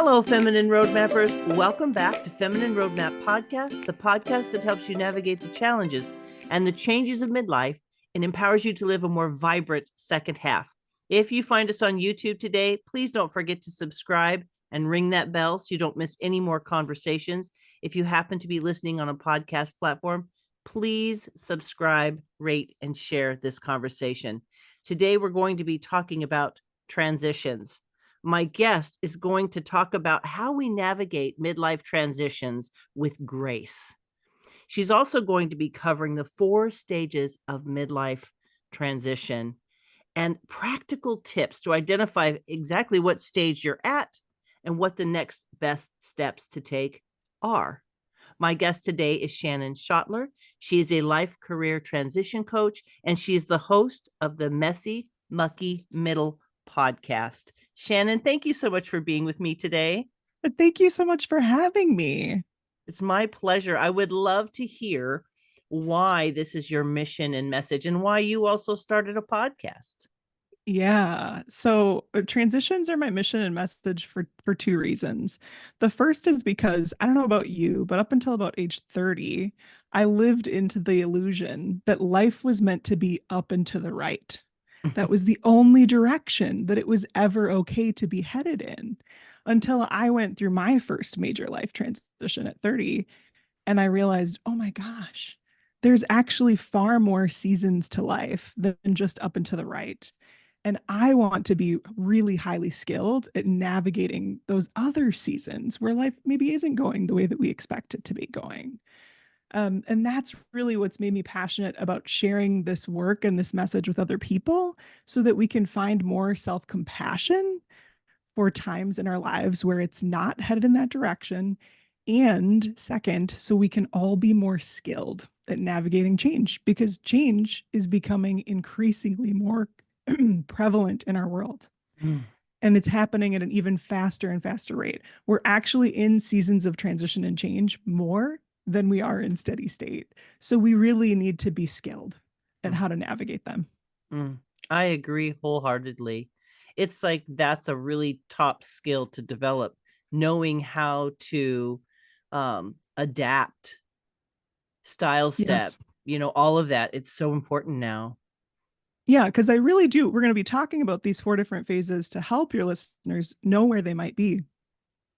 Hello, Feminine Roadmappers. Welcome back to Feminine Roadmap Podcast, the podcast that helps you navigate the challenges and the changes of midlife and empowers you to live a more vibrant second half. If you find us on YouTube today, please don't forget to subscribe and ring that bell so you don't miss any more conversations. If you happen to be listening on a podcast platform, please subscribe, rate, and share this conversation. Today, we're going to be talking about transitions. My guest is going to talk about how we navigate midlife transitions with grace. She's also going to be covering the 4 stages of midlife transition and practical tips to identify exactly what stage you're at and what the next best steps to take are. My guest today is Shannon Schottler. She is a life career transition coach, and she's the host of the Messy, Mucky Middle podcast. Shannon, thank you so much for being with me today. Thank you so much for having me. It's my pleasure. I would love to hear why this is your mission and message and why you also started a podcast. Yeah. So transitions are my mission and message for 2 reasons. The first is because I don't know about you, but up until about age 30, I lived into the illusion that life was meant to be up and to the right. That was the only direction that it was ever okay to be headed in until I went through my first major life transition at 30 and I realized, oh my gosh, there's actually far more seasons to life than just up and to the right. And I want to be really highly skilled at navigating those other seasons where life maybe isn't going the way that we expect it to be going. And that's really what's made me passionate about sharing this work and this message with other people so that we can find more self-compassion for times in our lives where it's not headed in that direction. And second, so we can all be more skilled at navigating change because change is becoming increasingly more prevalent in our world. And it's happening at an even faster and faster rate. We're actually in seasons of transition and change more than we are in steady state. So we really need to be skilled at how to navigate them. I agree wholeheartedly. It's like that's a really top skill to develop, knowing how to adapt, style step, Yes. all of that. It's so important now. Yeah, because I really do. We're going to be talking about these 4 different phases to help your listeners know where they might be.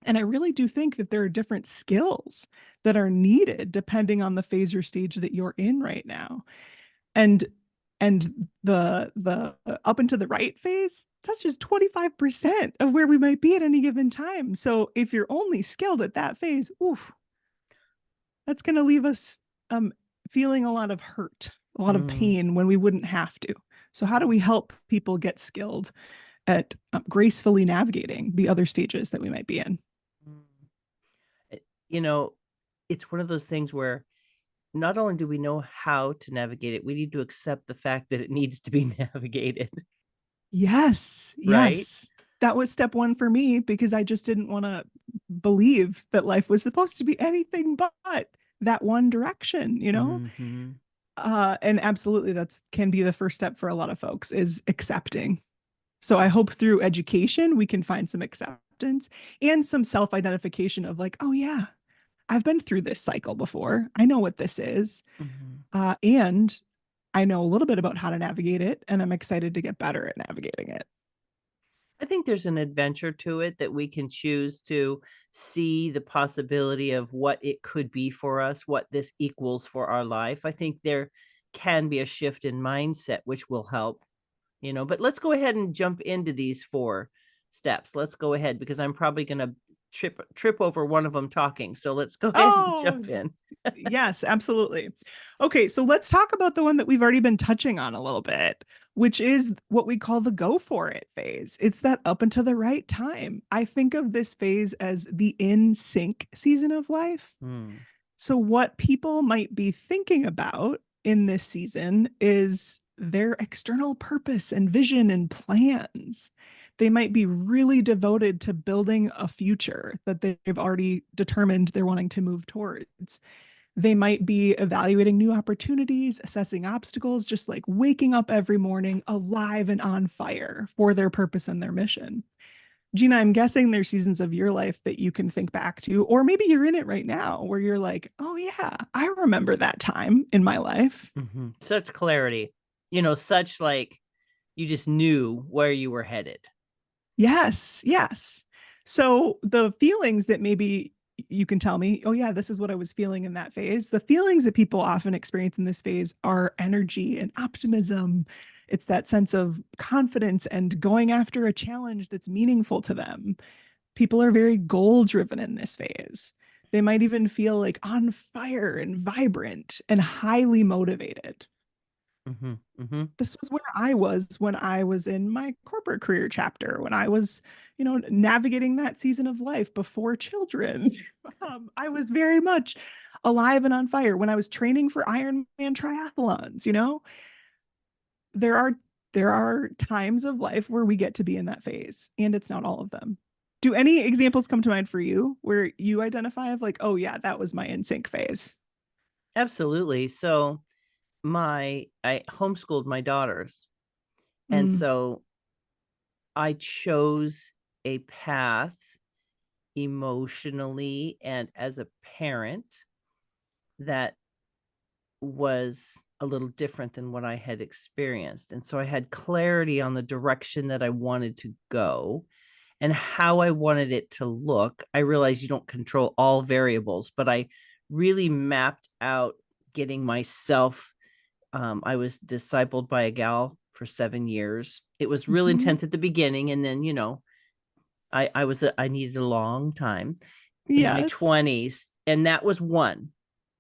And I really do think that there are different skills that are needed depending on the phase or stage that you're in right now. And the up and to the right phase, that's just 25% of where we might be at any given time. So if you're only skilled at that phase, oof, that's going to leave us feeling a lot of hurt, a lot of pain when we wouldn't have to. So how do we help people get skilled at gracefully navigating the other stages that we might be in? It's one of those things where not only do we know how to navigate it, we need to accept the fact that it needs to be navigated. Yes, Right? yes. That was step 1 for me because I just didn't want to believe that life was supposed to be anything but that one direction, and absolutely that's can be the first step for a lot of folks is accepting. So I hope through education we can find some acceptance and some self-identification of like, oh yeah, I've been through this cycle before. I know what this is. And I know a little bit about how to navigate it, and I'm excited to get better at navigating it. I think there's an adventure to it that we can choose to see the possibility of what it could be for us, what this equals for our life. I think there can be a shift in mindset, which will help, but let's go ahead and jump into these 4 steps. Let's go ahead because I'm probably going to trip over one of them talking. So let's go ahead and jump in. Yes, absolutely. Okay, so let's talk about the one that we've already been touching on a little bit, which is what we call the go for it phase. It's that up and to the right time. I think of this phase as the in sync season of life. So what people might be thinking about in this season is their external purpose and vision and plans. They might be really devoted to building a future that they've already determined they're wanting to move towards. They might be evaluating new opportunities, assessing obstacles, just like waking up every morning alive and on fire for their purpose and their mission. Gina, I'm guessing there's seasons of your life that you can think back to, or maybe you're in it right now where you're like, oh, yeah, I remember that time in my life. Such clarity, such like you just knew where you were headed. Yes, yes. So the feelings that maybe you can tell me, oh, yeah, this is what I was feeling in that phase. The feelings that people often experience in this phase are energy and optimism. It's that sense of confidence and going after a challenge that's meaningful to them. People are very goal driven in this phase. They might even feel like on fire and vibrant and highly motivated. Mm-hmm. Mm-hmm. This was where I was when I was in my corporate career chapter, when I was, navigating that season of life before children. I was very much alive and on fire when I was training for Ironman triathlons. There are there are times of life where we get to be in that phase, and it's not all of them. Do any examples come to mind for you where you identify of like, oh yeah, that was my in sync phase? Absolutely. So I homeschooled my daughters, and Mm, so I chose a path emotionally and as a parent that was a little different than what I had experienced. And so I had clarity on the direction that I wanted to go and how I wanted it to look. I realized you don't control all variables, but I really mapped out getting myself. I was discipled by a gal for 7 years. It was real mhm. intense at the beginning, and then I needed a long time in my Yes. 20s, and that was one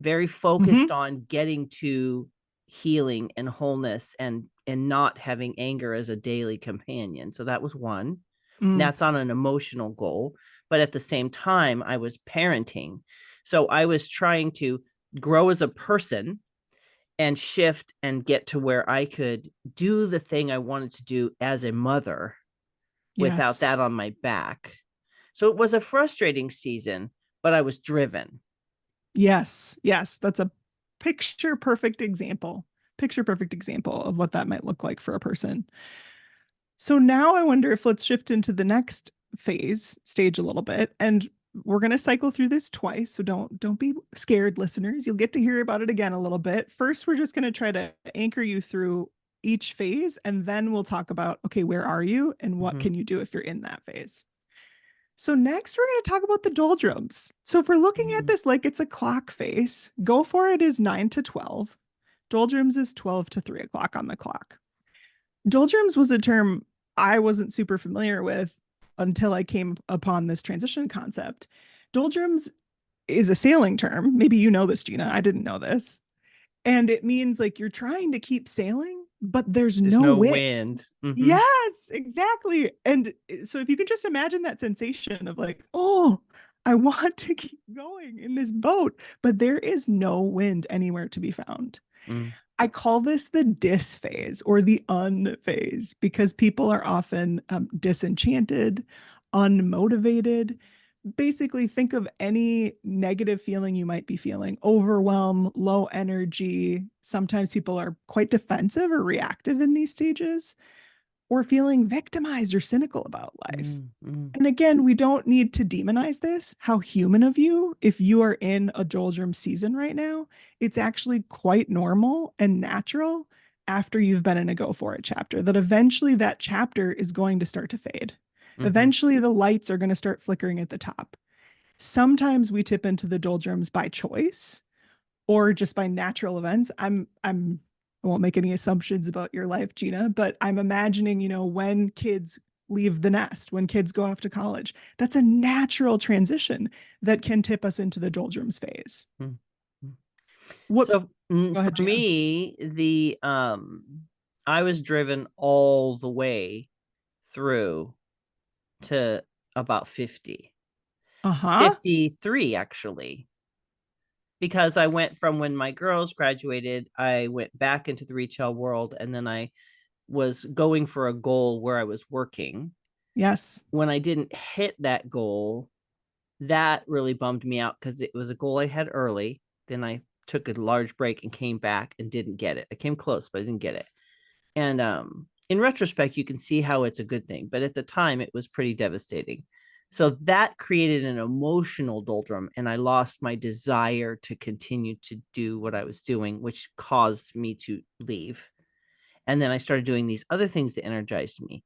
very Hmm. focused on getting to healing and wholeness and not having anger as a daily companion. So that was one. Mm, That's on an emotional goal, but at the same time I was parenting. So I was trying to grow as a person and shift and get to where I could do the thing I wanted to do as a mother without yes. that on my back. So it was a frustrating season, but I was driven. Yes. Yes. That's a picture perfect example. Picture perfect example of what that might look like for a person. So now I wonder if let's shift into the next stage a little bit, and we're going to cycle through this twice, so don't be scared, listeners. You'll get to hear about it again a little bit. First, we're just going to try to anchor you through each phase, and then we'll talk about, okay, where are you and what Mm-hmm. can you do if you're in that phase. So next, we're going to talk about the doldrums. So if we're looking at this like it's a clock face, go for it is 9 to 12. Doldrums is 12 to 3 o'clock on the clock. Doldrums was a term I wasn't super familiar with until I came upon this transition concept. Doldrums is a sailing term. Maybe you know this, Gina. I didn't know this. And it means like you're trying to keep sailing, but there's There's no no wind. wind. Mm-hmm. Yes, exactly. And so if you can just imagine that sensation of like, oh, I want to keep going in this boat, but there is no wind anywhere to be found. Mm. I call this the dis phase or the un phase because people are often disenchanted, unmotivated. Basically, think of any negative feeling you might be feeling: overwhelm, low energy. Sometimes people are quite defensive or reactive in these stages, or feeling victimized or cynical about life. Mm. Mm. And again, we don't need to demonize this. How human of you, if you are in a doldrum season right now, it's actually quite normal and natural after you've been in a go for it chapter, that eventually that chapter is going to start to fade. Mm-hmm. Eventually, the lights are going to start flickering at the top. Sometimes we tip into the doldrums by choice or just by natural events. I won't make any assumptions about your life, Gina, but I'm imagining, when kids leave the nest, when kids go off to college, that's a natural transition that can tip us into the doldrums phase. Mm-hmm. What So Go ahead, for Gina. me, the I was driven all the way through to about 50, Uh-huh. 53 actually, because I went from when my girls graduated, I went back into the retail world, and then I was going for a goal where I was working. Yes. When I didn't hit that goal, that really bummed me out because it was a goal I had early. Then I took a large break and came back and didn't get it. I came close, but I didn't get it. And in retrospect, you can see how it's a good thing, but at the time it was pretty devastating. So that created an emotional doldrum, and I lost my desire to continue to do what I was doing, which caused me to leave. And then I started doing these other things that energized me.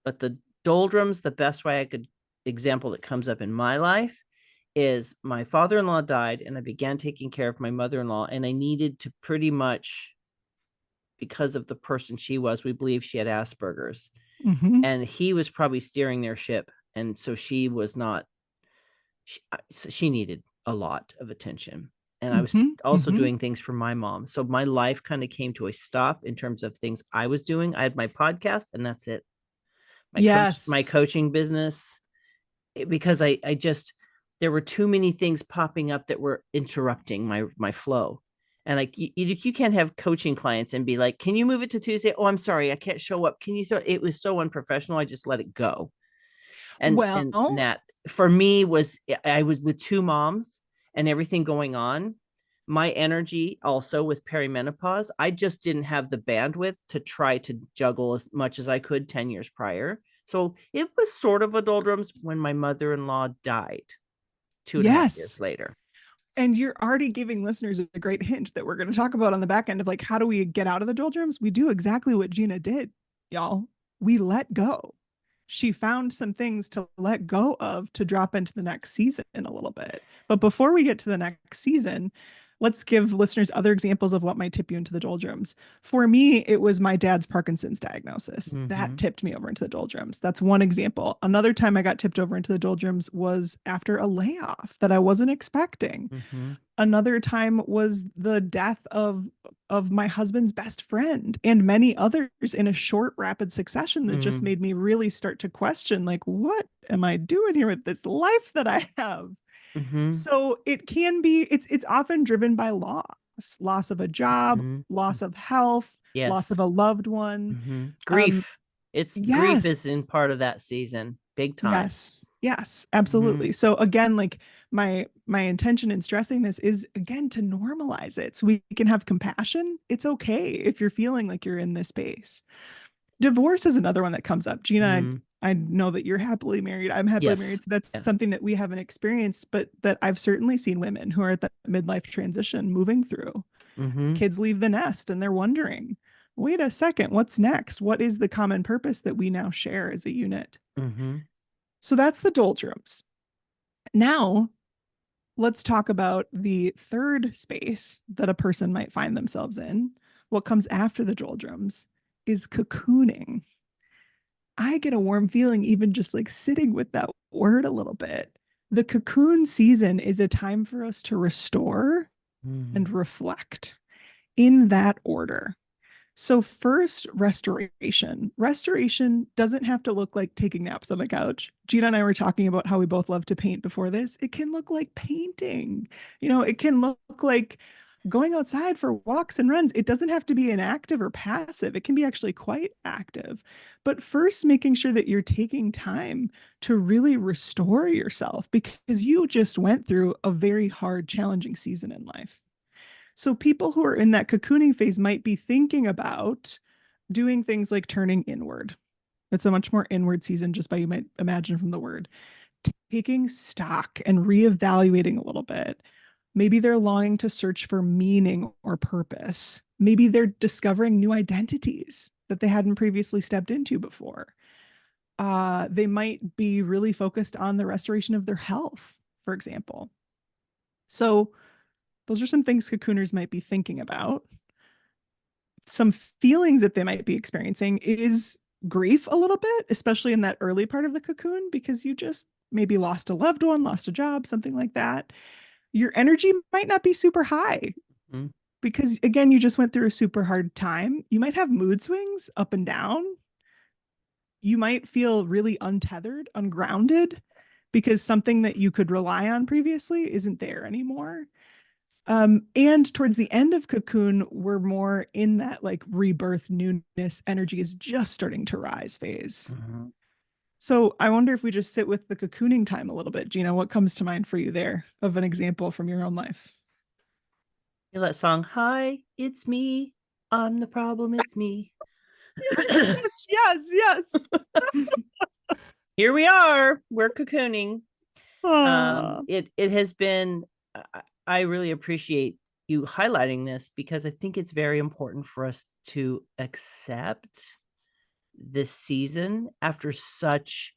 But the doldrums, the best way I could example that comes up in my life is my father-in-law died, and I began taking care of my mother-in-law, and I needed to pretty much, because of the person she was, we believe she had Asperger's, and he was probably steering their ship, and so she was not, she needed a lot of attention, and I was also doing things for my mom, so my life kind of came to a stop in terms of things I was doing. I had my podcast, and that's it. My Yes. coaching business, because I just, there were too many things popping up that were interrupting my flow. And like you can't have coaching clients and be like, can you move it to Tuesday? Oh, I'm sorry, I can't show up. Can you throw it? Was so unprofessional. I just let it go. And Well, that for me was, I was with two moms and everything going on. My energy also with perimenopause, I just didn't have the bandwidth to try to juggle as much as I could 10 years prior. So it was sort of a doldrums when my mother-in-law died 2.5 years yes. later. And you're already giving listeners a great hint that we're going to talk about on the back end of like, how do we get out of the doldrums? We do exactly what Gina did, y'all. We let go. She found some things to let go of to drop into the next season in a little bit. But before we get to the next season, let's give listeners other examples of what might tip you into the doldrums. For me, it was my dad's Parkinson's diagnosis. That tipped me over into the doldrums. That's one example. Another time I got tipped over into the doldrums was after a layoff that I wasn't expecting. Another time was the death of my husband's best friend and many others in a short rapid succession that just made me really start to question, like, what am I doing here with this life that I have? So it can be, it's often driven by loss of a job, loss of health, loss Yes. of a loved one. Grief. It's grief is in Yes. part of that season, big time. Yes, absolutely. So again, like my intention in stressing this is again to normalize it so we can have compassion. It's okay if you're feeling like you're in this space. Divorce is another one that comes up. Gina, I know that you're happily married. I'm happily Yes. married. So that's Yeah. something that we haven't experienced, but that I've certainly seen women who are at the midlife transition moving through. Kids leave the nest and they're wondering, wait a second, what's next? What is the common purpose that we now share as a unit? So that's the doldrums. Now, let's talk about the third space that a person might find themselves in. What comes after the doldrums is cocooning. I get a warm feeling even just like sitting with that word a little bit. The cocoon season is a time for us to restore and reflect in that order. So, first, restoration. Restoration doesn't have to look like taking naps on the couch. Gina and I were talking about how we both love to paint before this. It can look like painting, it can look like going outside for walks and runs. It doesn't have to be inactive or passive, it can be actually quite active. But first, making sure that you're taking time to really restore yourself because you just went through a very hard, challenging season in life. So people who are in that cocooning phase might be thinking about doing things like turning inward. It's a much more inward season, just by you might imagine from the word. Taking stock and reevaluating a little bit. Maybe they're longing to search for meaning or purpose. Maybe they're discovering new identities that they hadn't previously stepped into before. They might be really focused on the restoration of their health, for example. So those are some things cocooners might be thinking about. Some feelings that they might be experiencing is grief a little bit, especially in that early part of the cocoon, because you just maybe lost a loved one, lost a job, something like that. Your energy might not be super high because, again, you just went through a super hard time. You might have mood swings up and down. You might feel really untethered, ungrounded, because something that you could rely on previously isn't there anymore. And towards the end of cocoon, we're more in that like rebirth, newness, energy is just starting to rise phase. So I wonder if we just sit with the cocooning time a little bit. Gina, what comes to mind for you there of an example from your own life? You know that song, Hi, it's me. I'm the problem, it's me. Yes. Here we are. We're cocooning. Oh. It has been. I really appreciate you highlighting this because I think it's very important for us to accept this season after such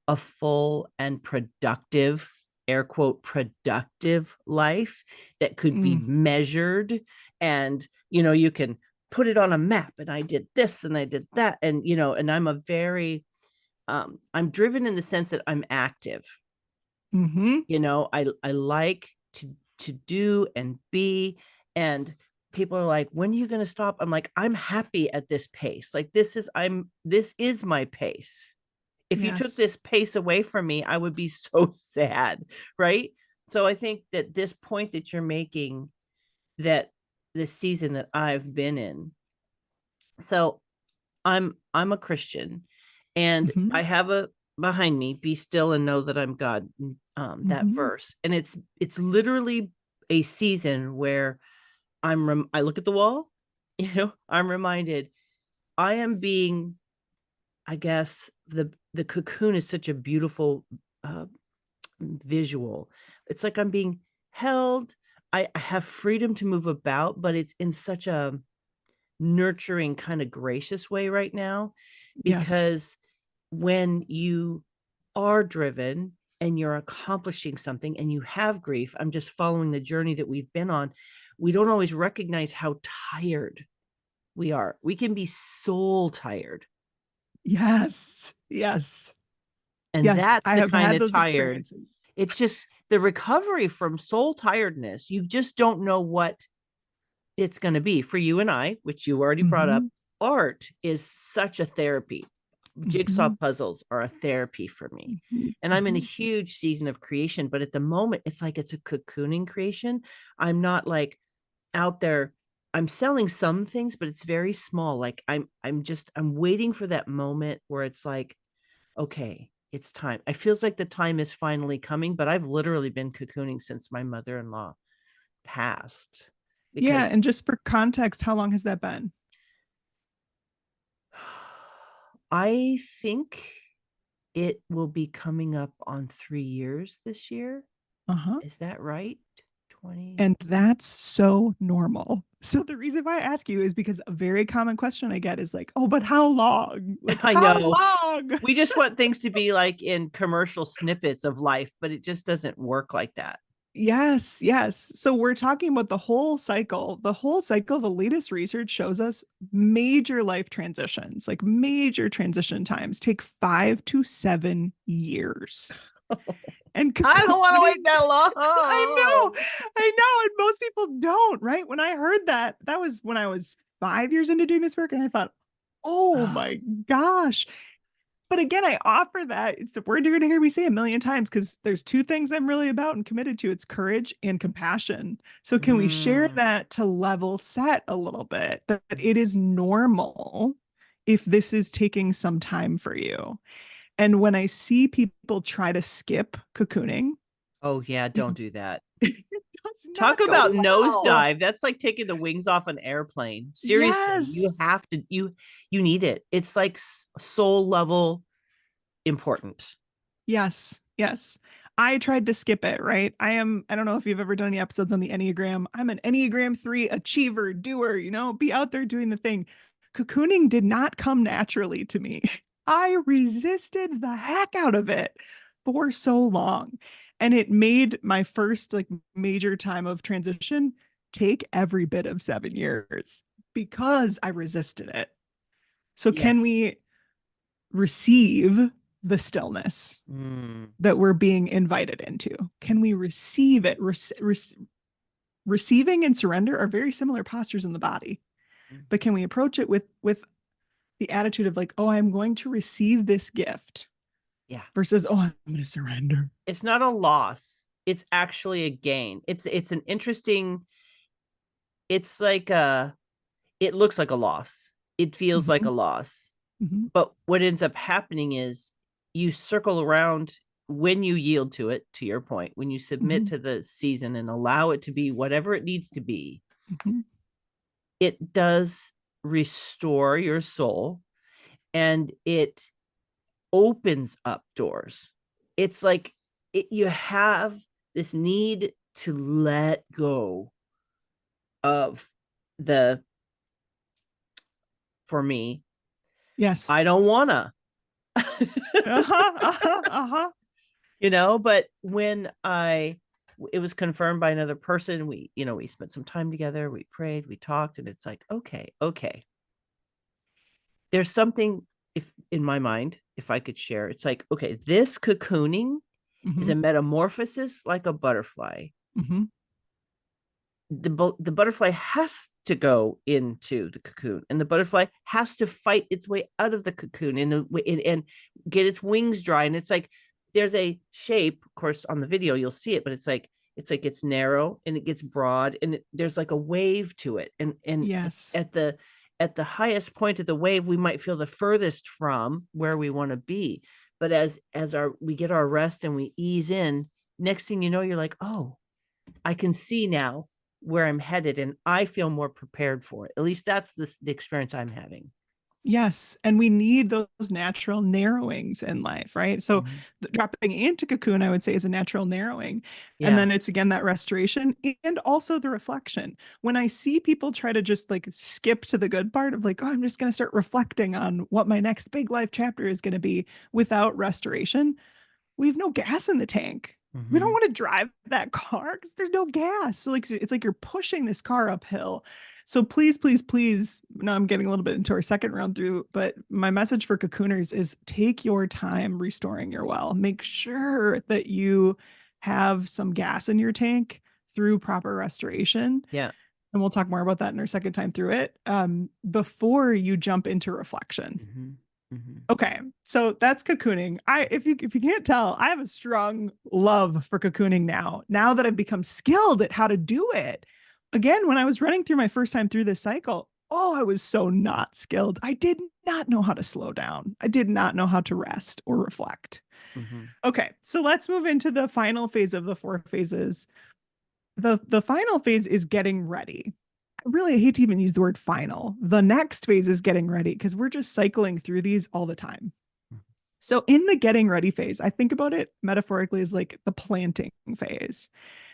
a full and productive, air quote, productive life that could be measured. And, you can put it on a map, and I did this and I did that. And, and I'm I'm driven in the sense that I'm active. I like to do and be, and people are like, when are you going to stop? I'm like, I'm happy at this pace. Like this is my pace. If you took this pace away from me, I would be so sad, right? So I think that this point that you're making, that this season that I've been in, so I'm a Christian, and I have a behind me, be still and know that I'm God, that verse. And it's literally a season where I look at the wall, I'm reminded I am being, I guess the cocoon is such a beautiful visual. It's like I'm being held. I have freedom to move about, but it's in such a nurturing, kind of gracious way right now, because when you are driven and you're accomplishing something and you have grief, I'm just following the journey that we've been on. We don't always recognize how tired we are. We can be soul tired. Yes. And that's I the have kind had of those tired. experiences. It's just the recovery from soul tiredness. You just don't know what it's going to be for you and I, which you already brought up. Art is such a therapy. Jigsaw puzzles are a therapy for me. And I'm in a huge season of creation, but at the moment it's like it's a cocooning creation. I'm not like out there. I'm selling some things, but it's very small. Like I'm waiting for that moment where it's like, okay, it's time. It feels like the time is finally coming, but I've literally been cocooning since my mother-in-law passed. Yeah. Because And just for context, how long has that been? I think it will be coming up on 3 years this year. Is that right? 20. And that's so normal. So the reason why I ask you is because a very common question I get is like, oh, but how long? Like, I how know. long? We just want things to be like in commercial snippets of life, but it just doesn't work like that. Yes. So we're talking about the whole cycle. The whole cycle, the latest research shows us major life transitions, like major transition times take 5 to 7 years. And I don't want to wait that long. I know. And most people don't, right? When I heard that, that was when I was 5 years into doing this work. And I thought, oh my gosh. But again, I offer that. It's a word you're going to hear me say a million times because there's two things I'm really about and committed to. It's courage and compassion. So can we share that to level set a little bit, that it is normal if this is taking some time for you? And when I see people try to skip cocooning, Oh yeah, don't do that. it does Talk not go about well. nosedive. That's like taking the wings off an airplane. Seriously, you Yes. have to, you need it. It's like soul level important. Yes. I tried to skip it, right? I don't know if you've ever done any episodes on the Enneagram. I'm an Enneagram 3 achiever, doer, be out there doing the thing. Cocooning did not come naturally to me. I resisted the heck out of it for so long. And it made my first like major time of transition take every bit of 7 years because I resisted it. So can Yes. we receive the stillness that we're being invited into? Can we receive it? Receiving and surrender are very similar postures in the body, but can we approach it with the attitude of like, oh, I'm going to receive this gift, Yeah. versus, oh, I'm going to surrender. It's not a loss. It's actually a gain. It's an interesting, it's like it looks like a loss. It feels like a loss. But what ends up happening is you circle around when you yield to it, to your point, when you submit to the season and allow it to be whatever it needs to be, it does restore your soul. and it opens up doors. It's like you have this need to let go of the, for me, Yes. I don't wanna. Uh-huh, uh-huh, uh-huh. But when it was confirmed by another person, we spent some time together, we prayed, we talked, and it's like, okay, there's something, if in my mind, if I could share, it's like, okay, this cocooning is Mm-hmm. a metamorphosis like a butterfly. Mm-hmm. The butterfly has to go into the cocoon, and the butterfly has to fight its way out of the cocoon and get its wings dry. And it's like there's a shape, of course, on the video you'll see it, but it's narrow and it gets broad, and there's like a wave to it. And Yes. at the highest point of the wave, we might feel the furthest from where we want to be. But as we get our rest and we ease in, next thing you know, you're like, oh, I can see now where I'm headed, and I feel more prepared for it. At least that's the experience I'm having. Yes. And we need those natural narrowings in life, right? So Mhm. dropping into cocoon, I would say, is a natural narrowing. And Yeah. then it's again that restoration and also the reflection. When I see people try to just like skip to the good part of like, oh, I'm just going to start reflecting on what my next big life chapter is going to be without restoration, we have no gas in the tank. We don't Mm-hmm. want to drive that car because there's no gas. So like it's like you're pushing this car uphill. So please, please, please. Now I'm getting a little bit into our second round through, but my message for cocooners is take your time restoring your well. Make sure that you have some gas in your tank through proper restoration. Yeah. And we'll talk more about that in our second time through it, before you jump into reflection. Mm-hmm. Mm-hmm. Okay, so that's cocooning. If you can't tell, I have a strong love for cocooning now. Now that I've become skilled at how to do it. Again, when I was running through my first time through this cycle, oh, I was so not skilled. I did not know how to slow down. I did not know how to rest or reflect. Mm-hmm. Okay, so let's move into the final phase of the four phases. The final phase is getting ready. I really hate to even use the word final. The next phase is getting ready because we're just cycling through these all the time. So in the getting ready phase, I think about it metaphorically as like the planting phase.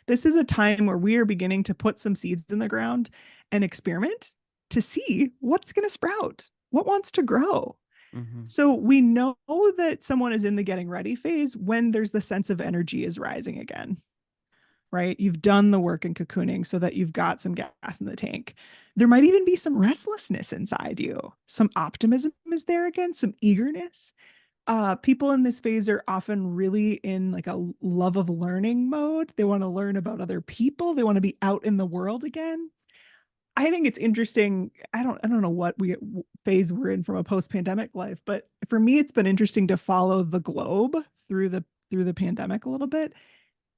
This is a time where we are beginning to put some seeds in the ground and experiment to see what's going to sprout, what wants to grow. Mm-hmm. So we know that someone is in the getting ready phase when there's the sense of energy is rising again, right? You've done the work in cocooning so that you've got some gas in the tank. There might even be some restlessness inside you. Some optimism is there again, some eagerness. People in this phase are often really in like a love of learning mode. They want to learn about other people. They want to be out in the world again. I think it's interesting. I don't know what phase we're in from a post-pandemic life, but for me, it's been interesting to follow the globe through the pandemic a little bit.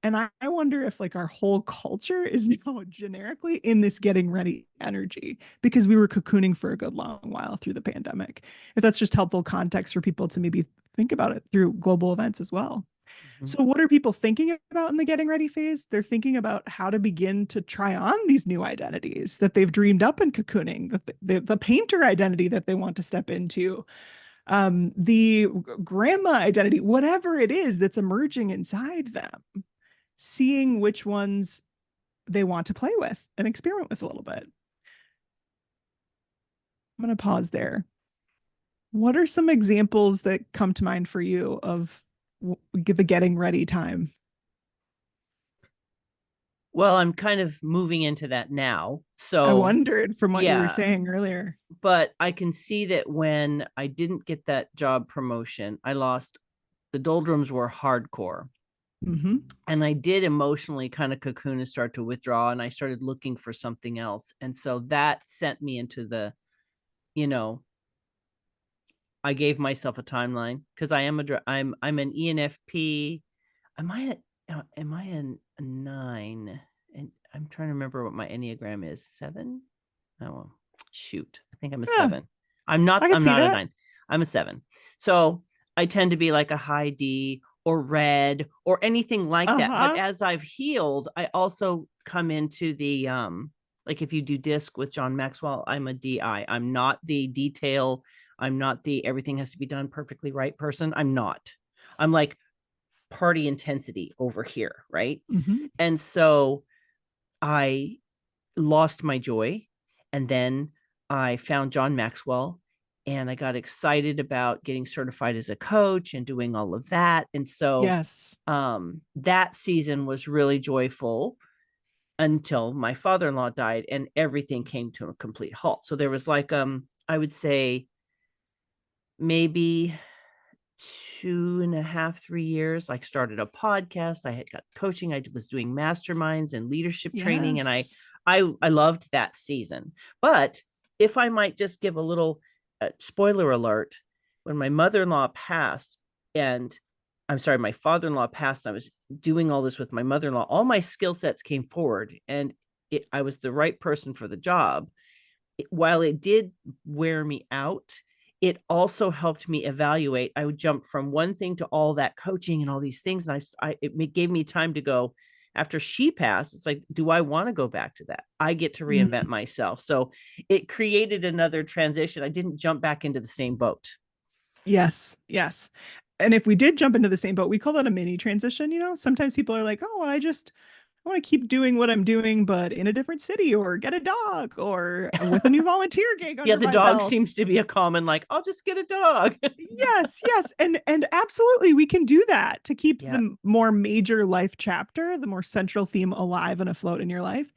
And I wonder if like our whole culture is now generically in this getting ready energy because we were cocooning for a good long while through the pandemic. If that's just helpful context for people to maybe think about it through global events as well. Mm-hmm. So, what are people thinking about in the getting ready phase? They're thinking about how to begin to try on these new identities that they've dreamed up in cocooning, the painter identity that they want to step into, the grandma identity, whatever it is that's emerging inside them, seeing which ones they want to play with and experiment with a little bit. I'm going to pause there. What are some examples that come to mind for you of the getting ready time? Well, I'm kind of moving into that now. I So, wondered from what you were yeah, saying earlier. but I can see that when I didn't get that job promotion, the doldrums were hardcore. Mm-hmm. And I did emotionally kind of cocoon and start to withdraw, and I started looking for something else. And so that sent me into you know, I gave myself a timeline because I'm an ENFP. Am I a 9? And I'm trying to remember what my Enneagram is. 7? Oh, well, shoot. I think I'm a Yeah, 7. I'm not I could I'm see not a that. 9. I'm a 7. So I tend to be like a high D or red or anything like that. But Uh-huh. as I've healed, I also come into the like if you do disc with John Maxwell, I'm a DI. I'm not the detail I'm not the everything has to be done perfectly right person. I'm not. I'm like party intensity over here, right? Mhm. And so I lost my joy. And then I found John Maxwell and I got excited about getting certified as a coach and doing all of that. And so Yes. that season was really joyful until my father-in-law died and everything came to a complete halt. So there was like, I would say maybe 2.5, 3 years. I started a podcast. I had got coaching. I was doing masterminds and leadership training, and I Yes. I loved that season. But if I might just give a little spoiler alert, when my mother-in-law passed, and I'm sorry, my father-in-law passed, I was doing all this with my mother-in-law. All my skill sets came forward, and I was the right person for the job. While it did wear me out, it also helped me evaluate. I would jump from one thing to all that coaching and all these things. And it gave me time to go after she passed. It's like, do I want to go back to that? I get to Mm. reinvent myself. So it created another transition. I didn't jump back into the same boat. Yes. Yes. And if we did jump into the same boat, we call that a mini transition. Sometimes people are like, oh, I want to keep doing what I'm doing, but in a different city or get a dog or with a new volunteer gig Yeah, under the my dog belt. seems to be a common, like, I'll just get a dog. Yes, yes. And absolutely we can do that to keep Yeah. the more major life chapter, the more central theme alive and afloat in your life.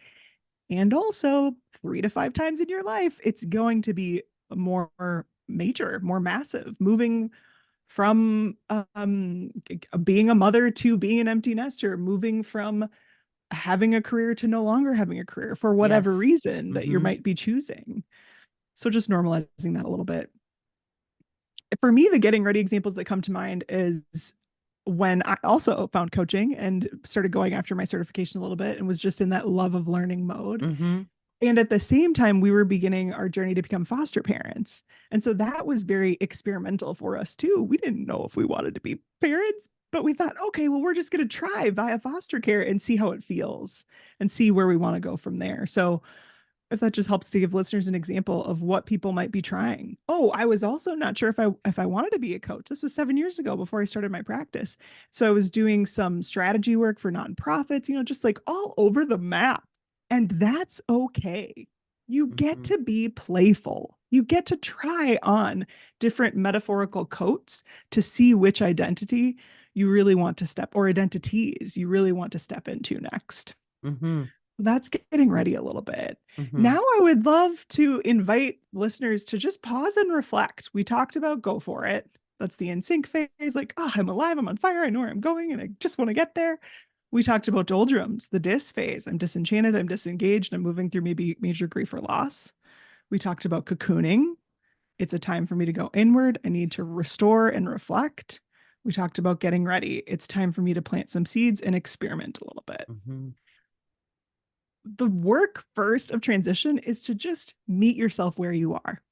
And also 3 to 5 times in your life, it's going to be more major, more massive, moving from being a mother to being an empty nester, moving from having a career to no longer having a career for whatever Yes. reason that you Mm-hmm. might be choosing. So just normalizing that a little bit. For me, the getting ready examples that come to mind is when I also found coaching and started going after my certification a little bit and was just in that love of learning mode. Mm-hmm. And at the same time, we were beginning our journey to become foster parents. And so that was very experimental for us too. We didn't know if we wanted to be parents, but we thought, okay, well, we're just going to try via foster care and see how it feels and see where we want to go from there. So if that just helps to give listeners an example of what people might be trying. Oh, I was also not sure if I wanted to be a coach. This was 7 years ago before I started my practice. So I was doing some strategy work for nonprofits, just like all over the map. And that's okay. You get Mm-hmm. to be playful. You get to try on different metaphorical coats to see which identity you really want to step or identities you really want to step into next. Mm-hmm. That's getting ready a little bit. Mm-hmm. Now, I would love to invite listeners to just pause and reflect. We talked about go for it. That's the in sync phase, like, oh, I'm alive, I'm on fire, I know where I'm going, and I just want to get there. We talked about doldrums, the dis phase. I'm disenchanted, I'm disengaged, I'm moving through maybe major grief or loss. We talked about cocooning. It's a time for me to go inward. I need to restore and reflect. We talked about getting ready. It's time for me to plant some seeds and experiment a little bit. Mm-hmm. The work first of transition is to just meet yourself where you are.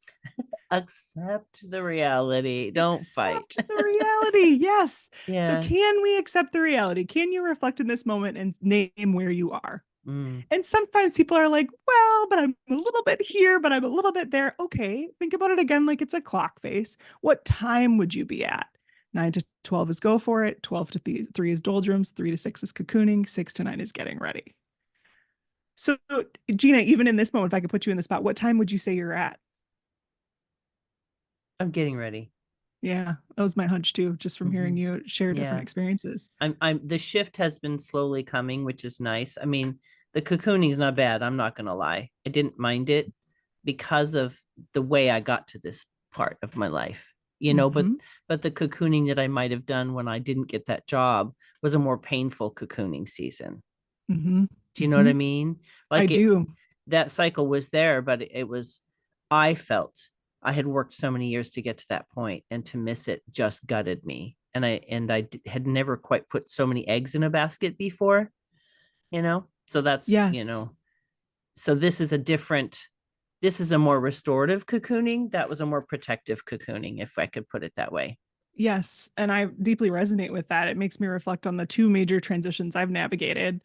Accept the reality. Don't fight. Accept the reality. Yes. So, Yeah. can we accept the reality? Can you reflect in this moment and name where you are? Mm. And sometimes people are like, well, but I'm a little bit here, but I'm a little bit there. Okay. Think about it again like it's a clock face. What time would you be at? 9 to 12 is go for it. 12 to 3 is doldrums. 3 to 6 is cocooning. 6 to 9 is getting ready. So, Gina, even in this moment, if I could put you in the spot, what time would you say you're at? I'm getting ready. Yeah, that was my hunch too, just from hearing Mm-hmm. you share different Yeah. experiences. I'm the shift has been slowly coming, which is nice. I mean, the cocooning is not bad. I'm not gonna lie. I didn't mind it because of the way I got to this part of my life. But Mm-hmm. the cocooning that I might have done when I didn't get that job was a more painful cocooning season. Mm-hmm. Do you know what Mm-hmm. I mean? I Like do. that cycle was there, but it was, I felt I had worked so many years to get to that point, and to miss it just gutted me. And I had never quite put so many eggs in a basket before, So that's, Yes. so this is a more restorative cocooning. That was a more protective cocooning, if I could put it that way. Yes. And I deeply resonate with that. It makes me reflect on the two major transitions I've navigated.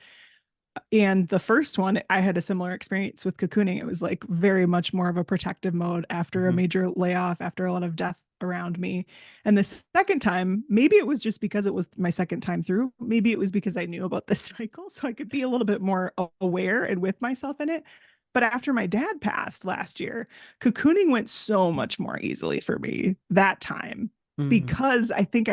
And the first one, I had a similar experience with cocooning. It was like very much more of a protective mode after a Mhm. major layoff, after a lot of death around me. And the second time, maybe it was just because it was my second time through. Maybe it was because I knew about this cycle, so I could be a little bit more aware and with myself in it. But after my dad passed last year, cocooning went so much more easily for me that time Mhm. because I think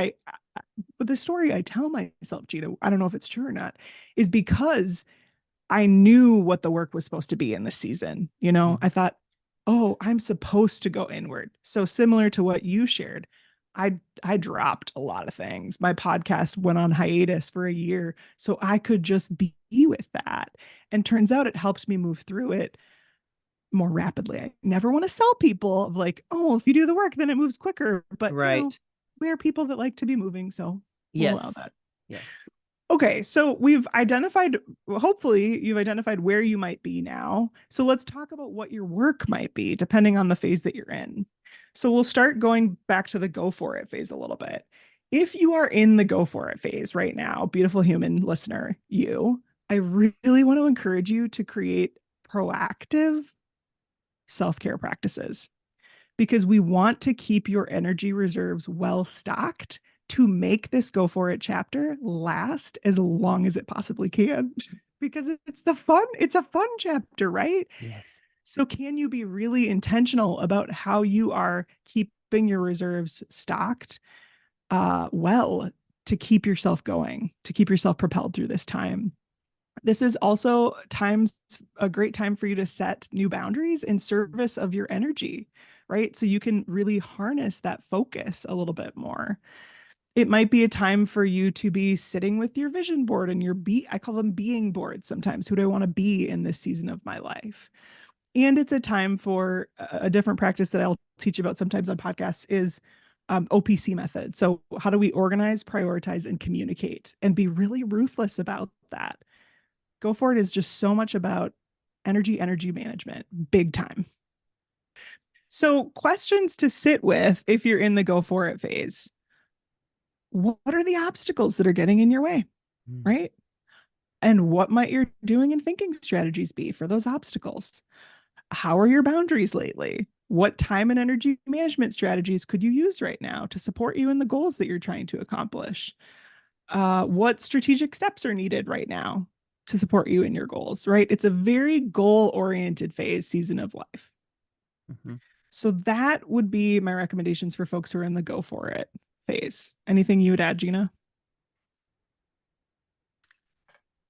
but the story I tell myself, Gina, I don't know if it's true or not, is because I knew what the work was supposed to be in this season. You know, I Mhm. thought, oh, I'm supposed to go inward. So similar to what you shared, I dropped a lot of things. My podcast went on hiatus for a year so I could just be with that. And turns out it helped me move through it more rapidly. I never want to sell people of like, oh, if you do the work, then it moves quicker. But you know, Right. we are people that like to be moving, so we'll allow Yes. that. Yes. Okay, so we've identified, hopefully, you've identified where you might be now. So let's talk about what your work might be, depending on the phase that you're in. So we'll start going back to the go for it phase a little bit. If you are in the go for it phase right now, beautiful human listener, I really want to encourage you to create proactive self care practices because we want to keep your energy reserves well stocked to make this go for it chapter last as long as it possibly can because it's a fun chapter, right? Yes. So can you be really intentional about how you are keeping your reserves stocked well to keep yourself going, to keep yourself propelled through this time? This is also times a great time for you to set new boundaries in service of your energy, right? So you can really harness that focus a little bit more. It might be a time for you to be sitting with your vision board and I call them being boards sometimes. Who do I want to be in this season of my life? And it's a time for a different practice that I'll teach about sometimes on podcasts is OPC method. So how do we organize, prioritize, and communicate and be really ruthless about that? Go for it is just so much about energy management, big time. So, questions to sit with if you're in the go for it phase. What are the obstacles that are getting in your way, Mm. right? And what might your doing and thinking strategies be for those obstacles? How are your boundaries lately? What time and energy management strategies could you use right now to support you in the goals that you're trying to accomplish? What strategic steps are needed right now to support you in your goals, right? It's a very goal oriented phase season of life. Mhm. So that would be my recommendations for folks who are in the go for it phase. Anything you would add, Gina?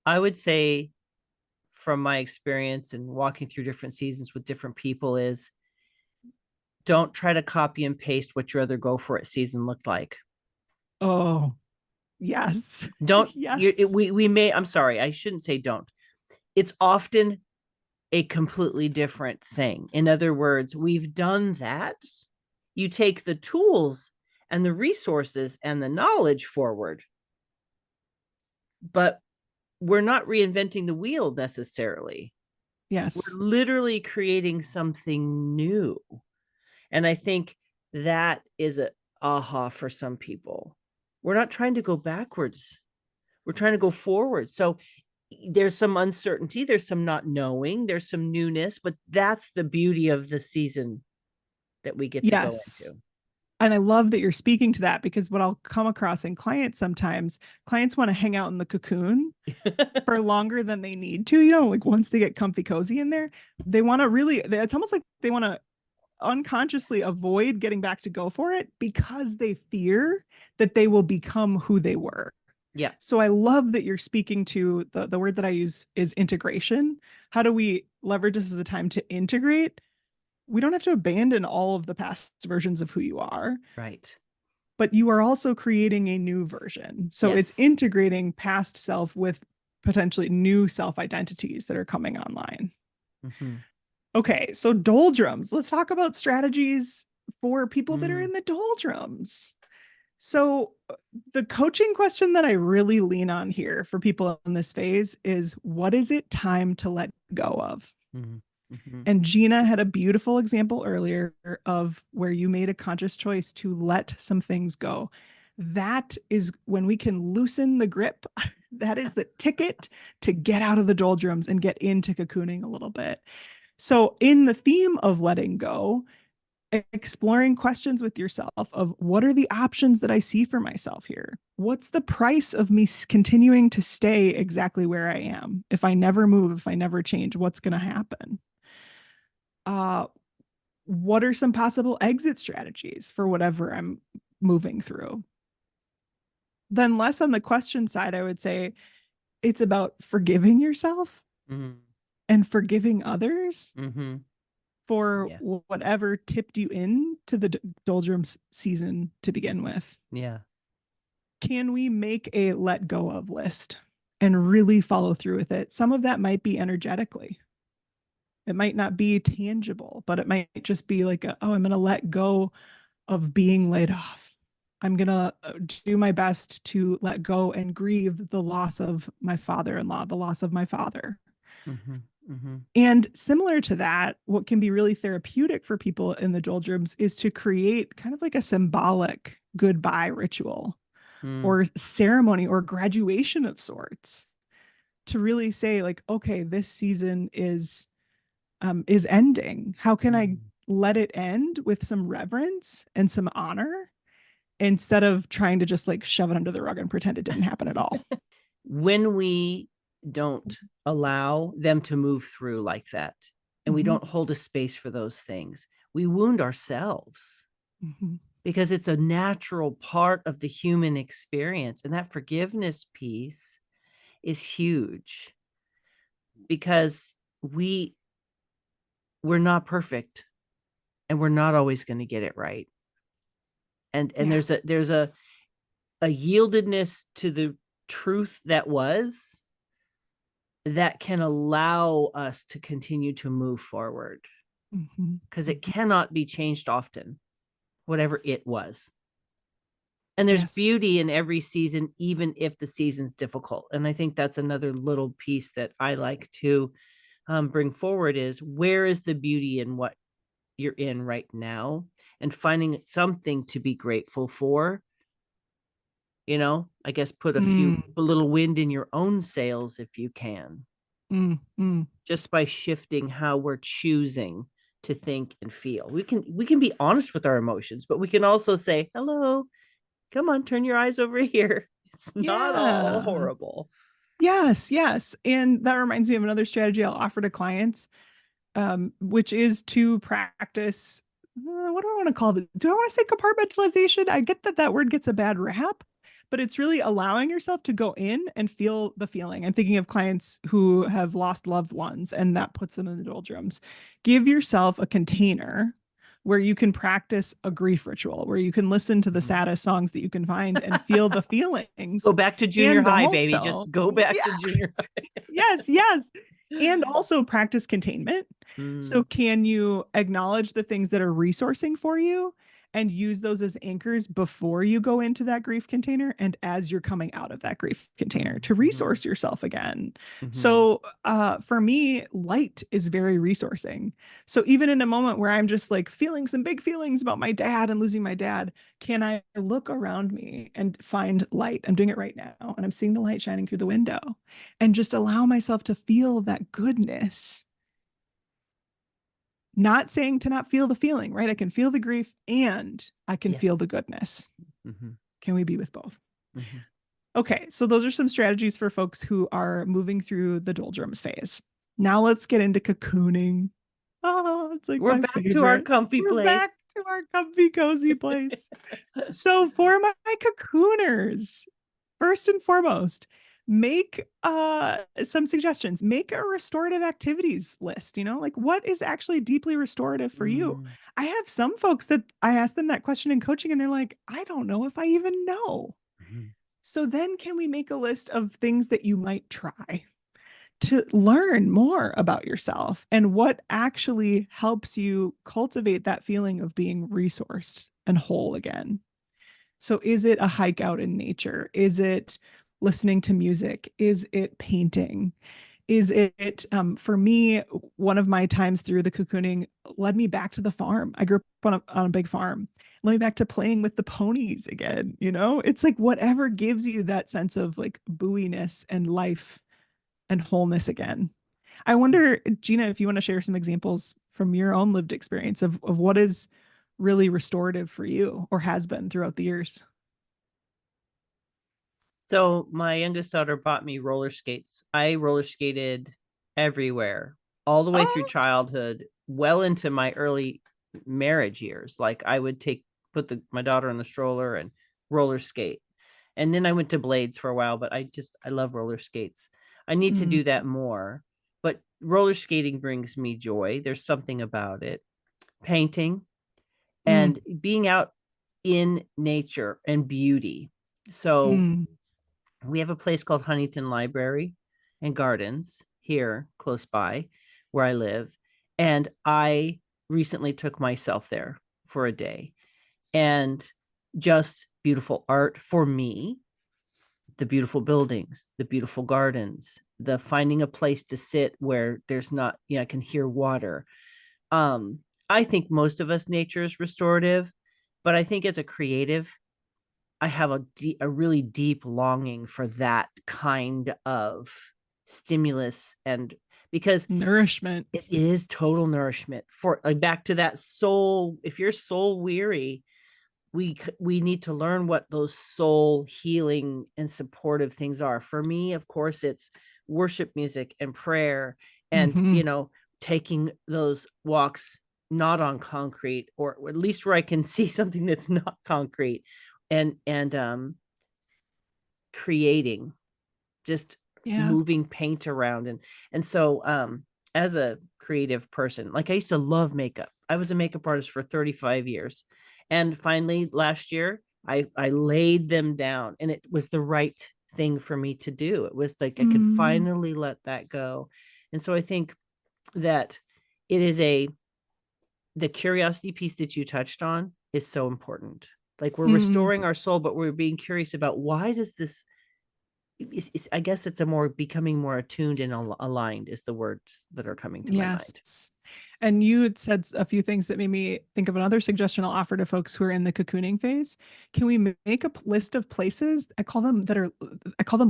I would say from my experience and walking through different seasons with different people is don't try to copy and paste what your other go for it season looked like. Oh, yes. Don't Yes. we may I'm sorry, I shouldn't say don't. It's often a completely different thing. In other words, we've done that. You take the tools and the resources and the knowledge forward, but we're not reinventing the wheel necessarily. We're Yes. literally creating something new. And I think that is a aha for some people. We're not trying to go backwards. We're trying to go forward. So there's some uncertainty, there's some not knowing, there's some newness, but that's the beauty of the season that we get to go Yes. into. And I love that you're speaking to that because what I'll come across in clients sometimes, clients want to hang out in the cocoon for longer than they need to, like once they get comfy cozy in there, they want to really, it's almost like they want to unconsciously avoid getting back to go for it because they fear that they will become who they were. Yeah. So I love that you're speaking to the word that I use is integration. How do we leverage this as a time to integrate? We don't have to abandon all of the past versions of who you are, Right. but you are also creating a new version. So it's Yes. integrating past self with potentially new self identities that are coming online. Mm-hmm. Okay, so doldrums. Let's talk about strategies for people that are Mm. in the doldrums. So, the coaching question that I really lean on here for people in this phase is what is it time to let go of? Mm-hmm. Mm-hmm. And Gina had a beautiful example earlier of where you made a conscious choice to let some things go. That is when we can loosen the grip That is the ticket to get out of the doldrums and get into cocooning a little bit. So, in the theme of letting go, exploring questions with yourself of what are the options that I see for myself here? What's the price of me continuing to stay exactly where I am? If I never move, if I never change, what's going to happen? What are some possible exit strategies for whatever I'm moving through? Then, less on the question side, I would say it's about forgiving yourself Mm-hmm. and forgiving others Mm-hmm. for Yeah. whatever tipped you into the doldrums season to begin with. Yeah. Can we make a let go of list and really follow through with it? Some of that might be energetically. It might not be tangible, but it might just be like, oh, I'm going to let go of being laid off. I'm going to do my best to let go and grieve the loss of my father-in-law, the loss of my father. Mm-hmm. Mm-hmm. And similar to that, what can be really therapeutic for people in the doldrums is to create kind of like a symbolic goodbye ritual Mm. or ceremony or graduation of sorts to really say like, okay, this season is ending. How can I Mm. let it end with some reverence and some honor instead of trying to just like shove it under the rug and pretend it didn't happen at all? When we don't allow them to move through like that, and we Mm-hmm. don't hold a space for those things, we wound ourselves Mm-hmm. because it's a natural part of the human experience. And that forgiveness piece is huge because we're not perfect and we're not always going to get it right. And Yeah. there's a yieldedness to the truth that was that can allow us to continue to move forward Mm-hmm. because it Mm-hmm. cannot be changed often, whatever it was. And there's Yes. beauty in every season, even if the season's difficult. And I think that's another little piece that I like to bring forward is where is the beauty in what you're in right now and finding something to be grateful for. I guess put Mm, a little wind in your own sails if you can, mm, mm. just by shifting how we're choosing to think and feel. We can be honest with our emotions, but we can also say, hello, come on, turn your eyes over here. It's not all Yeah. horrible. Yes, yes. And that reminds me of another strategy I'll offer to clients, which is to practice. What do I want to call it? Do I want to say compartmentalization? I get that that word gets a bad rap, but it's really allowing yourself to go in and feel the feeling. I'm thinking of clients who have lost loved ones, and that puts them in the doldrums. Give yourself a container where you can practice a grief ritual, where you can listen to the Mhm. saddest songs that you can find and feel the feelings. Go back to junior And high, baby. also, Just go back to junior yes, yes, yes. And high. also practice containment. So, Mm, can you acknowledge the things that are resourcing for you and use those as anchors before you go into that grief container and as you're coming out of that grief container to mhm, resource yourself again? mhm. So, for me, light is very resourcing. So, even in a moment where I'm just like feeling some big feelings about my dad and losing my dad, can I look around me and find light? I'm doing it right now, and I'm seeing the light shining through the window and just allow myself to feel that goodness. Not saying to not feel the feeling, right? I can feel the grief and I can feel Yes. the goodness. Mhm, Can we be with both? mhm. Okay, so those are some strategies for folks who are moving through the doldrums phase. Now let's get into cocooning. Oh, it's like We're my back to our favorite. comfy We're back place. to our comfy, cozy place. So, for my cocooners, first and foremost, make some suggestions. Make a restorative activities list. Like what is actually deeply restorative for you? Mm, I have some folks that I ask them that question in coaching and they're like, I don't know if I even know. mhm, So then can we make a list of things that you might try to learn more about yourself and what actually helps you cultivate that feeling of being resourced and whole again? So is it a hike out in nature? Is it listening to music? Is it painting? Is it, for me, one of my times through the cocooning led me back to the farm. I grew up on a big farm let me back to playing with the ponies again. It's like whatever gives you that sense of like buoyness and life and wholeness again. I wonder, Gina, if you want to share some examples from your own lived experience of what is really restorative for you or has been throughout the years. So my youngest daughter bought me roller skates. I roller skated everywhere, all the way through Oh, childhood, well into my early marriage years. Like I would put my daughter in the stroller and roller skate. And then I went to blades for a while, but I love roller skates. I need to mm, do that more. But roller skating brings me joy. There's something about it. Painting mm, and being out in nature and beauty. So mm, we have a place called Huntington Library and Gardens here close by where I live. And I recently took myself there for a day, and just beautiful art for me, the beautiful buildings, the beautiful gardens, the finding a place to sit where there's not, I can hear water. Um, I think most of us nature is restorative, but I think as a creative, I have a really deep longing for that kind of stimulus, and because nourishment. it is total nourishment for, like, back to that soul. If you're soul weary, we need to learn what those soul healing and supportive things are. For me, of course, it's worship music and prayer, and Hmm. taking those walks not on concrete, or at least where I can see something that's not concrete, and creating, just Yeah. moving paint around. And so as a creative person, like, I used to love makeup. I was a makeup artist for 35 years, and finally last year I laid them down, and it was the right thing for me to do. It was like I could Mm, finally let that go. And so I think that it is the curiosity piece that you touched on is so important. Like, we're mm, restoring our soul, but we're being curious about, why does this, I guess it's a more becoming more attuned and aligned is the words that are coming to my mind. yes. And you had said a few things that made me think of another suggestion I'll offer to folks who are in the cocooning phase. Can we make a list of places? I call them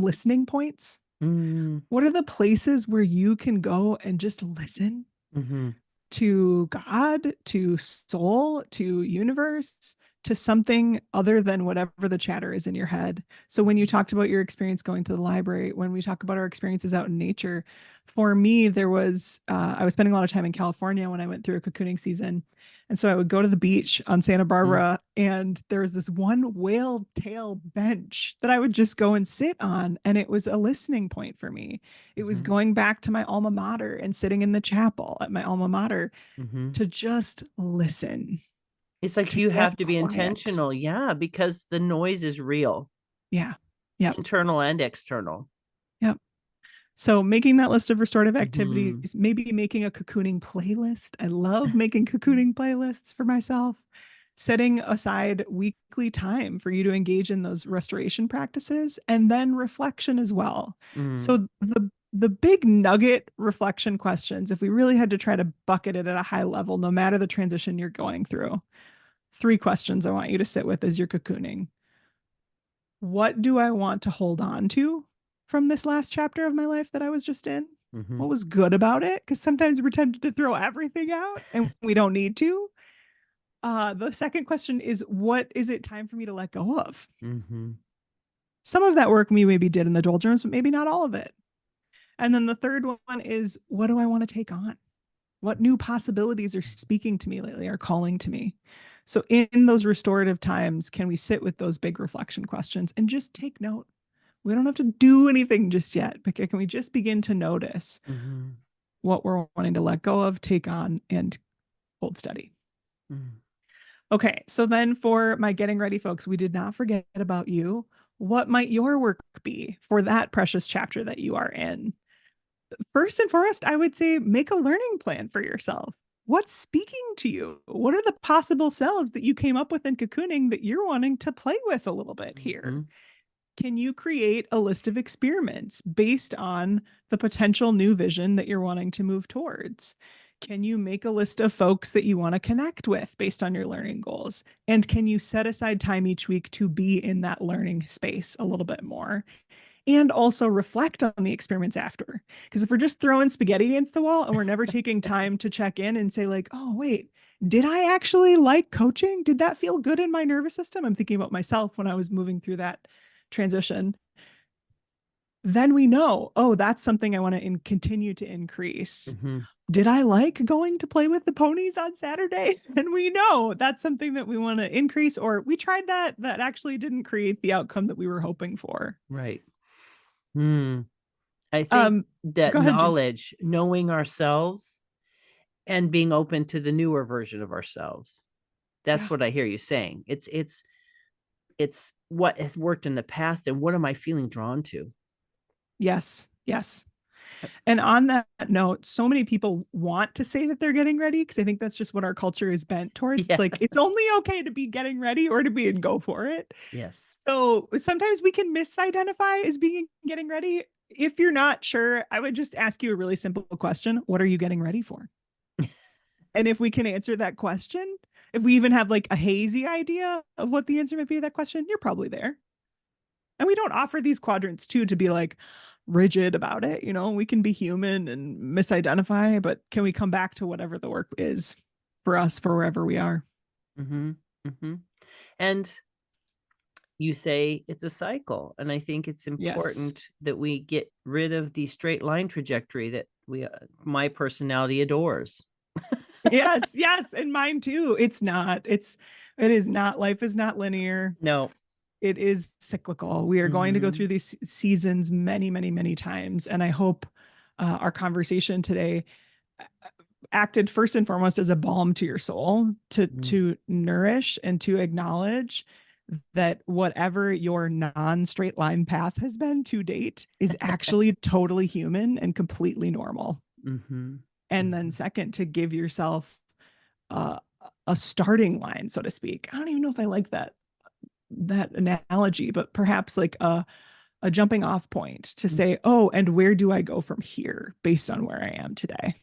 listening points. Mm, What are the places where you can go and just listen mm-hmm, to God, to soul, to universe, to something other than whatever the chatter is in your head? So when you talked about your experience going to the library, when we talk about our experiences out in nature, for me, I was spending a lot of time in California when I went through a cocooning season. And so I would go to the beach on Santa mm-hmm, Barbara, and there was this one whale tail bench that I would just go and sit on. And it was a listening point for me. It was mm-hmm, going back to my alma mater and sitting in the chapel at my alma mater mm-hmm. to just listen, It's like to you get have to be quiet. intentional, yeah, because the noise is real, Yeah. Yep. internal and external. Yep. So making that list of restorative Mm-hmm. activities, maybe making a cocooning playlist. I love making cocooning playlists for myself. Setting aside weekly time for you to engage in those restoration practices and then reflection as well. Mm-hmm. So the big nugget reflection questions, if we really had to try to bucket it at a high level, no matter the transition you're going through, three questions I want you to sit with as you're cocooning. What do I want to hold on to from this last chapter of my life that I was just in? Mm-hmm. What was good about it? Because sometimes we're tempted to throw everything out and we don't need to. The second question is, what is it time for me to let go of? Mm-hmm. Some of that work we maybe did in the doldrums, but maybe not all of it. And then the third one is, what do I want to take on? What new possibilities are speaking to me lately, are calling to me? So, in those restorative times, can we sit with those big reflection questions and just take note? We don't have to do anything just yet, but can we just begin to notice Mm-hmm. what we're wanting to let go of, take on, and hold steady? Mm-hmm. Okay, so then for my getting ready, folks, we did not forget about you. What might your work be for that precious chapter that you are in? First and foremost, I would say make a learning plan for yourself. What's speaking to you? What are the possible selves that you came up with in cocooning that you're wanting to play with a little bit Mm-hmm. here? Can you create a list of experiments based on the potential new vision that you're wanting to move towards? Can you make a list of folks that you want to connect with based on your learning goals? And can you set aside time each week to be in that learning space a little bit more? And also reflect on the experiments after. Because if we're just throwing spaghetti against the wall and we're never taking time to check in and say, like, oh, wait, did I actually like coaching? Did that feel good in my nervous system? I'm thinking about myself when I was moving through that transition. Then we know, oh, that's something I want to continue to increase. Mm-hmm. Did I like going to play with the ponies on Saturday? And we know that's something that we want to increase, or we tried that actually didn't create the outcome that we were hoping for. Right. I think that Go ahead, Jen. knowledge, knowing ourselves and being open to the newer version of ourselves. That's Yeah. what I hear you saying. It's what has worked in the past and what am I feeling drawn to? Yes. Yes. And on that note, so many people want to say that they're getting ready because I think that's just what our culture is bent towards. Yeah. It's like it's only okay to be getting ready or to be and go for it. Yes. So sometimes we can misidentify as being getting ready. If you're not sure, I would just ask you a really simple question. What are you getting ready for? And if we can answer that question, if we even have like a hazy idea of what the answer might be to that question, you're probably there. And we don't offer these quadrants too to be like rigid about it. You know, we can be human and misidentify, but can we come back to whatever the work is for us for wherever we are? Mm-hmm. Mm-hmm. And you say it's a cycle. And I think it's important Yes. that we get rid of the straight line trajectory that my personality adores. Yes, yes, and mine too. It is not, life is not linear. No. It is cyclical. We are going to go Mm-hmm. through these seasons many, many, many times. And I hope our conversation today acted first and foremost as a balm to your soul to nourish and to acknowledge that whatever your non-straight line path has been to date is actually totally human and completely normal. Mm-hmm. And then second, to give yourself uh, a starting line, so to speak. I don't even know if I like that analogy, but perhaps like a jumping off point to say, oh, and where do I go from here based on where I am today?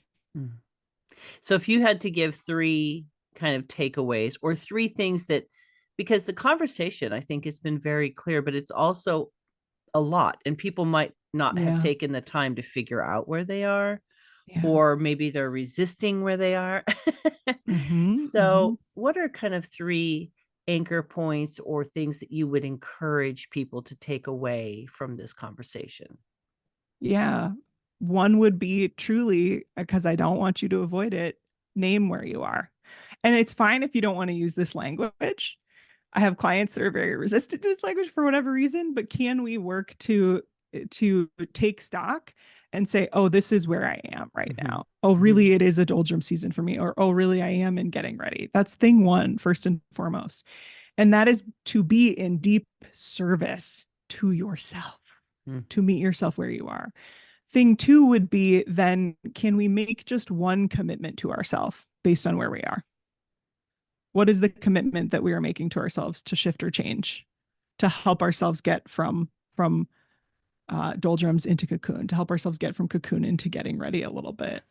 So if you had to give 3 kind of takeaways or 3 things that, because the conversation I think has been very clear, but it's also a lot and people might not have Yeah. taken the time to figure out where they are, Yeah. or maybe they're resisting where they are. Mm-hmm, mm-hmm. So what are kind of 3 anchor points or things that you would encourage people to take away from this conversation? Yeah. One would be truly, because I don't want you to avoid it, name where you are. And it's fine if you don't want to use this language. I have clients that are very resistant to this language for whatever reason, but can we work to take stock and say, oh, this is where I am right now. Oh, really, it is a doldrum season for me. Or, oh, really, I am in getting ready. That's thing one, first and foremost. And that is to be in deep service to yourself, to meet yourself where you are. Thing two would be then, can we make just one commitment to ourselves based on where we are? What is the commitment that we are making to ourselves to shift or change, to help ourselves get from doldrums into cocoon, to help ourselves get from cocoon into getting ready a little bit?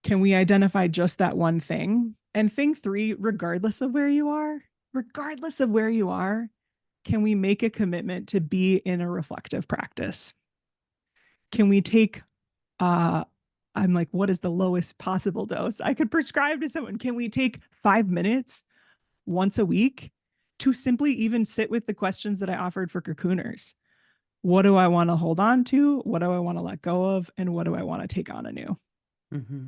Can we identify just that one thing? And thing three, regardless of where you are, can we make a commitment to be in a reflective practice? Can we take I'm like, what is the lowest possible dose I could prescribe to someone? Can we take 5 minutes once a week to simply even sit with the questions that I offered for cocooners? What do I want to hold on to? What do I want to let go of? And what do I want to take on anew? Mm-hmm.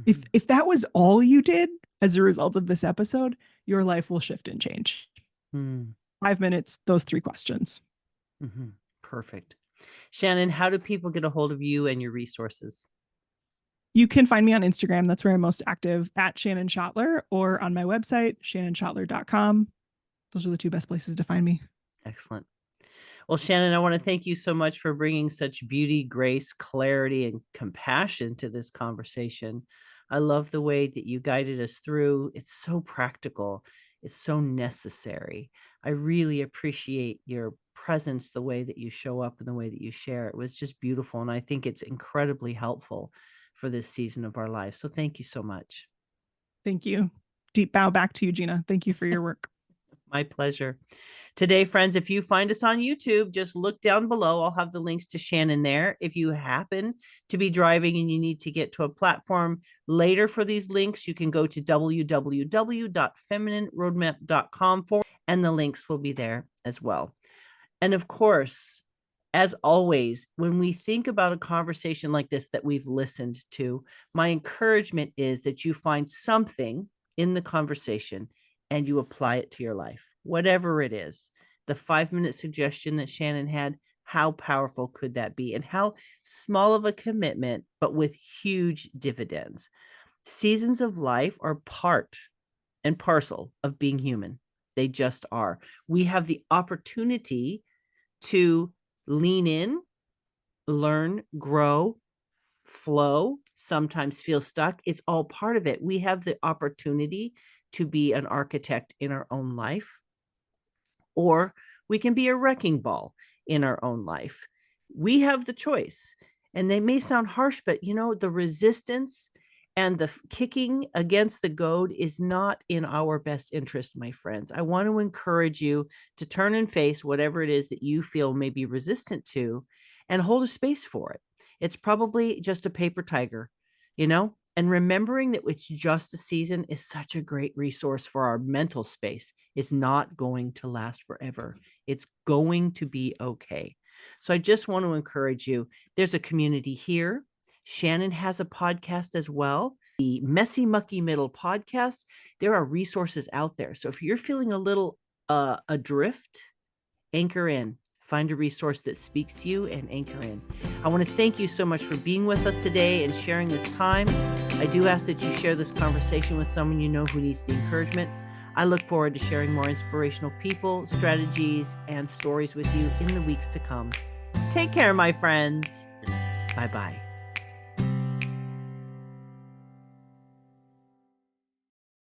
If that was all you did as a result of this episode, your life will shift and change. 5 minutes, those 3 questions. Perfect. Shannon, how do people get a hold of you and your resources? You can find me on Instagram. That's where I'm most active, at Shannon Schottler, or on my website, shannonschottler.com. Those are the 2 best places to find me. Excellent. Well, Shannon, I want to thank you so much for bringing such beauty, grace, clarity, and compassion to this conversation. I love the way that you guided us through. It's so practical. It's so necessary. I really appreciate your presence, the way that you show up and the way that you share. It was just beautiful. And I think it's incredibly helpful for this season of our lives. So thank you so much. Thank you. Deep bow back to you, Gina. Thank you for your work. My pleasure. Today, friends, if you find us on YouTube, just look down below. I'll have the links to Shannon there. If you happen to be driving and you need to get to a platform later for these links, you can go to www.feminineroadmap.com and the links will be there as well. And of course, as always, when we think about a conversation like this that we've listened to, my encouragement is that you find something in the conversation and you apply it to your life, whatever it is. The 5-minute suggestion that Shannon had, how powerful could that be? And how small of a commitment, but with huge dividends. Seasons of life are part and parcel of being human. They just are. We have the opportunity to lean in, learn, grow, flow, sometimes feel stuck. It's all part of it. We have the opportunity to be an architect in our own life, or we can be a wrecking ball in our own life. We have the choice. And they may sound harsh, but the resistance and the kicking against the goad is not in our best interest, my friends. I want to encourage you to turn and face whatever it is that you feel may be resistant to and hold a space for it. It's probably just a paper tiger, and remembering that it's just a season is such a great resource for our mental space. It's not going to last forever. It's going to be okay. So I just want to encourage you. There's a community here. Shannon has a podcast as well, the Messy Mucky Middle podcast. There are resources out there. So if you're feeling a little adrift, anchor in. Find a resource that speaks to you and anchor in. I want to thank you so much for being with us today and sharing this time. I do ask that you share this conversation with someone you know who needs the encouragement. I look forward to sharing more inspirational people, strategies, and stories with you in the weeks to come. Take care, my friends. Bye-bye.